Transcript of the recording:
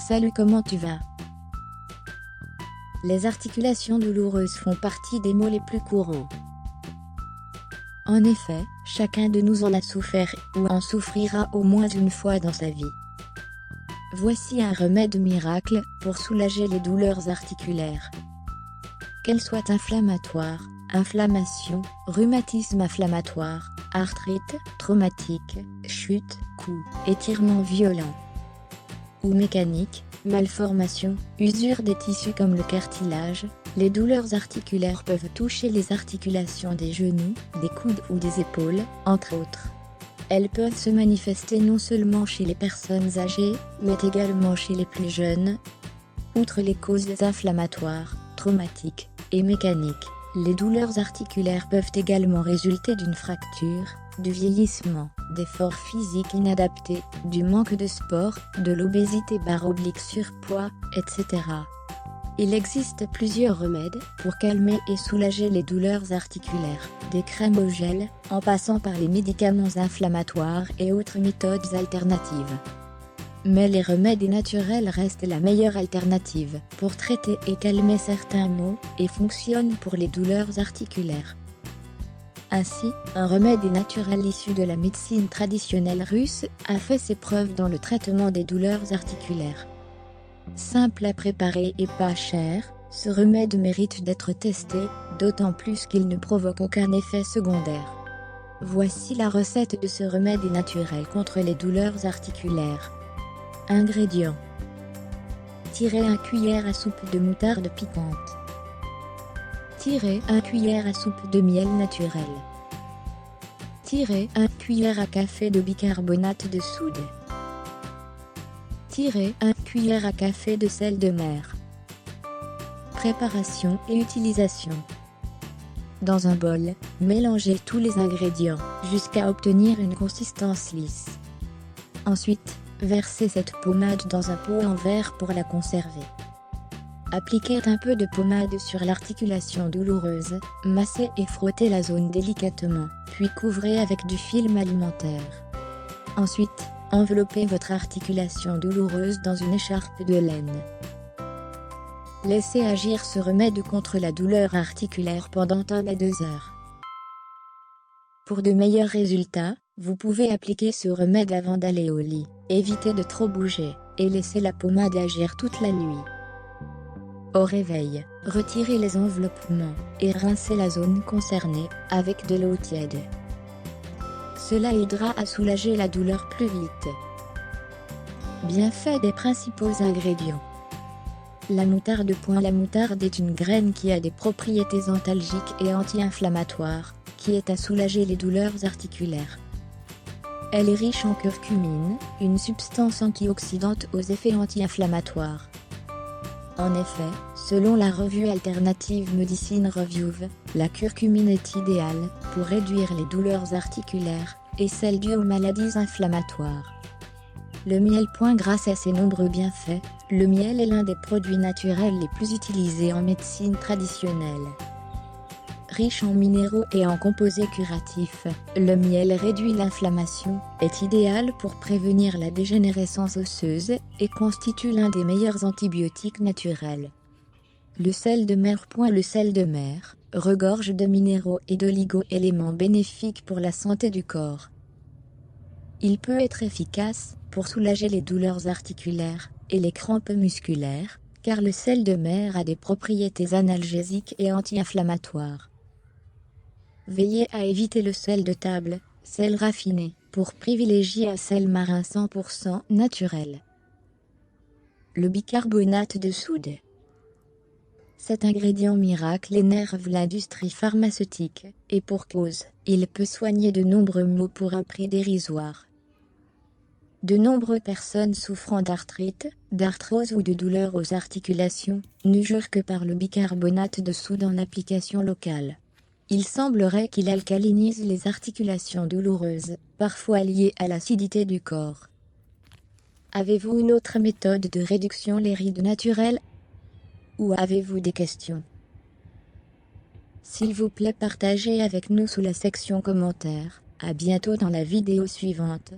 Salut, comment tu vas? Les articulations douloureuses font partie des maux les plus courants. En effet, chacun de nous en a souffert ou en souffrira au moins une fois dans sa vie. Voici un remède miracle pour soulager les douleurs articulaires. Qu'elles soient inflammatoires, inflammation, rhumatisme inflammatoire, arthrite, traumatique, chute, coup, étirement violent ou mécanique, malformation, usure des tissus comme le cartilage, les douleurs articulaires peuvent toucher les articulations des genoux, des coudes ou des épaules, entre autres. Elles peuvent se manifester non seulement chez les personnes âgées, mais également chez les plus jeunes. Outre les causes inflammatoires, traumatiques et mécaniques, les douleurs articulaires peuvent également résulter d'une fracture, du vieillissement, d'efforts physiques inadaptés, du manque de sport, de l'obésité /surpoids, etc. Il existe plusieurs remèdes pour calmer et soulager les douleurs articulaires, des crèmes au gel, en passant par les médicaments inflammatoires et autres méthodes alternatives. Mais les remèdes naturels restent la meilleure alternative pour traiter et calmer certains maux et fonctionnent pour les douleurs articulaires. Ainsi, un remède naturel issu de la médecine traditionnelle russe a fait ses preuves dans le traitement des douleurs articulaires. Simple à préparer et pas cher, ce remède mérite d'être testé, d'autant plus qu'il ne provoque aucun effet secondaire. Voici la recette de ce remède naturel contre les douleurs articulaires. Ingrédients: 1 cuillère à soupe de moutarde piquante. 1 cuillère à soupe de miel naturel. 1 cuillère à café de bicarbonate de soude. 1 cuillère à café de sel de mer. Préparation et utilisation. Dans un bol, mélangez tous les ingrédients jusqu'à obtenir une consistance lisse. Ensuite, versez cette pommade dans un pot en verre pour la conserver. Appliquez un peu de pommade sur l'articulation douloureuse, massez et frottez la zone délicatement, puis couvrez avec du film alimentaire. Ensuite, enveloppez votre articulation douloureuse dans une écharpe de laine. Laissez agir ce remède contre la douleur articulaire pendant 1 à 2 heures. Pour de meilleurs résultats, vous pouvez appliquer ce remède avant d'aller au lit, évitez de trop bouger, et laissez la pommade agir toute la nuit. Au réveil, retirez les enveloppements, et rincez la zone concernée, avec de l'eau tiède. Cela aidera à soulager la douleur plus vite. Bienfaits des principaux ingrédients. La moutarde. La moutarde est une graine qui a des propriétés antalgiques et anti-inflammatoires, qui aide à soulager les douleurs articulaires. Elle est riche en curcumine, une substance antioxydante aux effets anti-inflammatoires. En effet, selon la revue alternative Medicine Review, la curcumine est idéale pour réduire les douleurs articulaires et celles dues aux maladies inflammatoires. Le miel. Grâce à ses nombreux bienfaits, le miel est l'un des produits naturels les plus utilisés en médecine traditionnelle. Riche en minéraux et en composés curatifs, le miel réduit l'inflammation, est idéal pour prévenir la dégénérescence osseuse et constitue l'un des meilleurs antibiotiques naturels. Le sel de mer. Le sel de mer regorge de minéraux et d'oligo-éléments bénéfiques pour la santé du corps. Il peut être efficace pour soulager les douleurs articulaires et les crampes musculaires, car le sel de mer a des propriétés analgésiques et anti-inflammatoires. Veillez à éviter le sel de table, sel raffiné, pour privilégier un sel marin 100% naturel. Le bicarbonate de soude. Cet ingrédient miracle énerve l'industrie pharmaceutique, et pour cause, il peut soigner de nombreux maux pour un prix dérisoire. De nombreuses personnes souffrant d'arthrite, d'arthrose ou de douleurs aux articulations, ne jurent que par le bicarbonate de soude en application locale. Il semblerait qu'il alcalinise les articulations douloureuses, parfois liées à l'acidité du corps. Avez-vous une autre méthode de réduction des rides naturelles? Ou avez-vous des questions? S'il vous plaît, partagez avec nous sous la section commentaires. À bientôt dans la vidéo suivante.